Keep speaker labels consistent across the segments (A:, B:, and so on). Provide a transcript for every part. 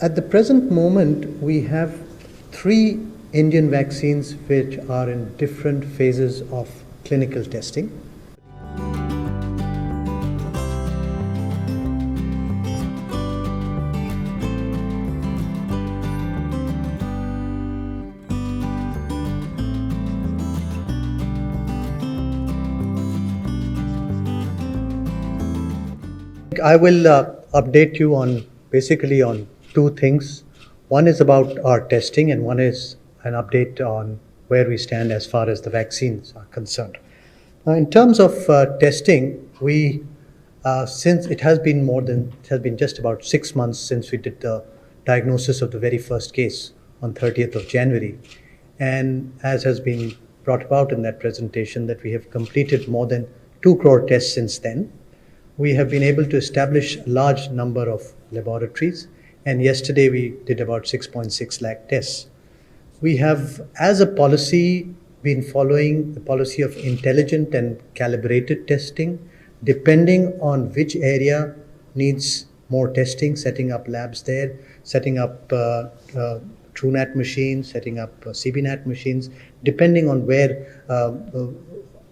A: At the present moment, we have three Indian vaccines which are in different phases of clinical testing. I will update you on basically on two things. One is about our testing, and one is an update on where we stand as far as the vaccines are concerned. In terms of testing, we since it has been just about 6 months since we did the diagnosis of the very first case on 30th of January, and as has been brought about in that presentation, that we have completed more than 2 crore tests since then. We have been able to establish a large number of laboratories, and yesterday we did about 6.6 lakh tests. We have, as a policy, been following the policy of intelligent and calibrated testing, depending on which area needs more testing, setting up labs there, setting up TrueNat machines, setting up CBNat machines, depending on where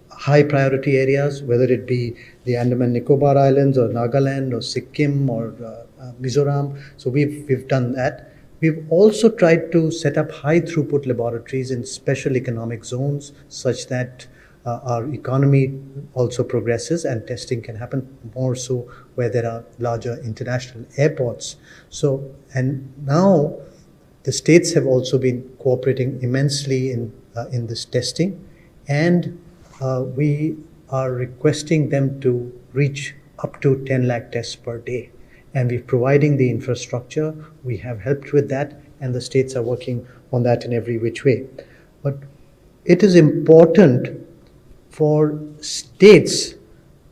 A: high priority areas, whether it be the Andaman Nicobar Islands or Nagaland or Sikkim or Mizoram. So we've done that. We've also tried to set up high throughput laboratories in special economic zones such that our economy also progresses and testing can happen more so where there are larger international airports. So, and now the states have also been cooperating immensely in this testing, and we are requesting them to reach up to 10 lakh tests per day. And we're providing the infrastructure, we have helped with that, and the states are working on that in every which way. But it is important for states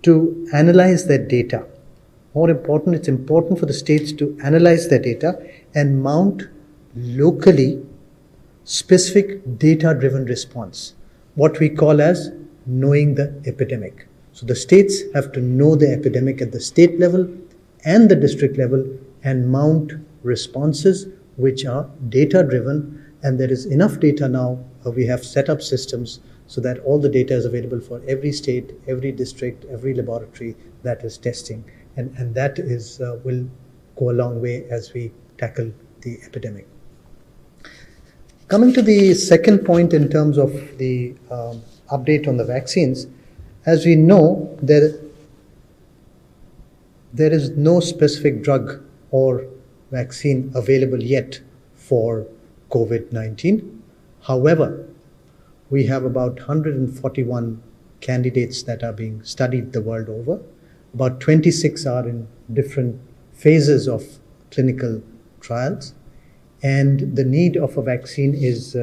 A: to analyze their data. More important, it's important for the states to analyze their data and mount locally specific data-driven response, what we call as knowing the epidemic. So the states have to know the epidemic at the state level and the district level and mount responses which are data driven, and there is enough data now. We have set up systems so that all the data is available for every state, every district, every laboratory that is testing, and that is will go a long way as we tackle the epidemic. Coming to the second point in terms of the update on the vaccines, as we know, there is no specific drug or vaccine available yet for COVID-19. However, we have about 141 candidates that are being studied the world over. About 26 are in different phases of clinical trials, and the need of a vaccine is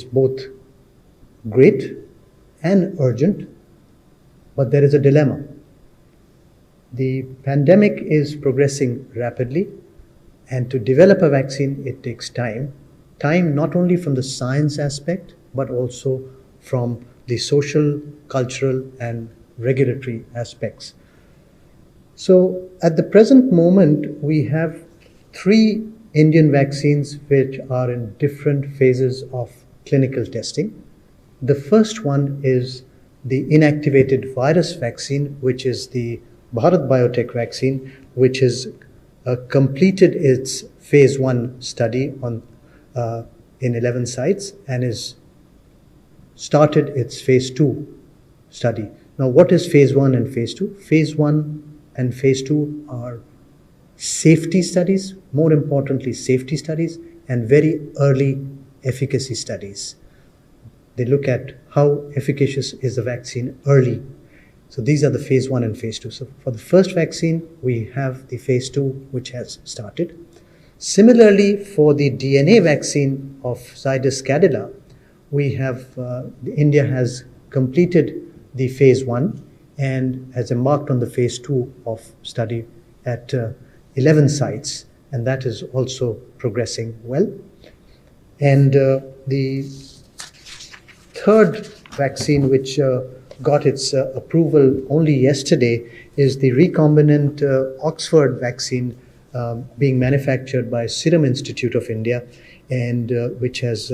A: both great and urgent, but there is a dilemma. The pandemic is progressing rapidly, and to develop a vaccine, it takes time. Time not only from the science aspect, but also from the social, cultural, and regulatory aspects. So at the present moment, we have three Indian vaccines which are in different phases of clinical testing. The first one is the inactivated virus vaccine, which is the Bharat Biotech vaccine, which has completed its phase 1 study in 11 sites and is started its phase 2 study. Now, what is phase 1 and phase 2? Phase 1 and phase 2 are safety studies, more importantly safety studies, and very early efficacy studies. They look at how efficacious is the vaccine early. So these are the phase 1 and phase 2. So for the first vaccine, we have the phase 2, which has started. Similarly, for the DNA vaccine of Zydus Cadila, we have, India has completed the phase 1 and has embarked on the phase 2 of study at 11 sites, and that is also progressing well. And the third vaccine, which got its approval only yesterday, is the recombinant Oxford vaccine being manufactured by Serum Institute of India, and which has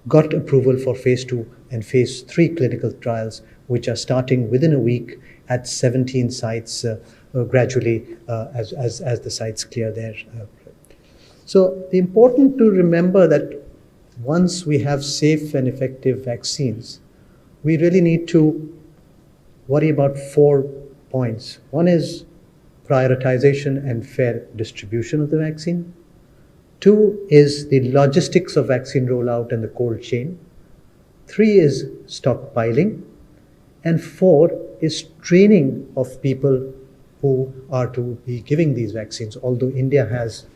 A: got approval for phase 2 and phase 3 clinical trials, which are starting within a week at 17 sites gradually as the sites clear their. So important to remember that once we have safe and effective vaccines, we really need to worry about 4 points. One is prioritization and fair distribution of the vaccine. 2 is the logistics of vaccine rollout and the cold chain. 3 is stockpiling. And 4 is training of people who are to be giving these vaccines. Although India has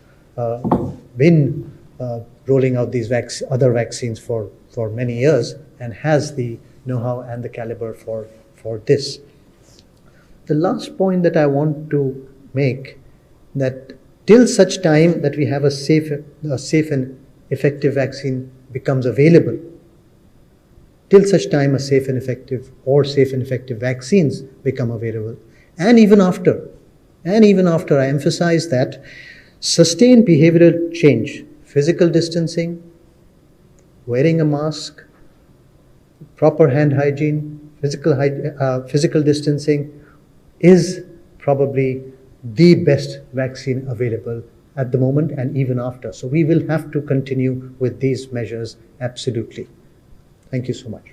A: been rolling out these other vaccines for many years and has the know-how and the caliber for this. The last point that I want to make, that till such time that we have a safe and effective vaccine becomes available, till such time a safe and effective vaccines become available, and even after, I emphasize that sustained behavioral change, physical distancing, wearing a mask, proper hand hygiene, physical distancing is probably the best vaccine available at the moment and even after. So we will have to continue with these measures absolutely. Thank you so much.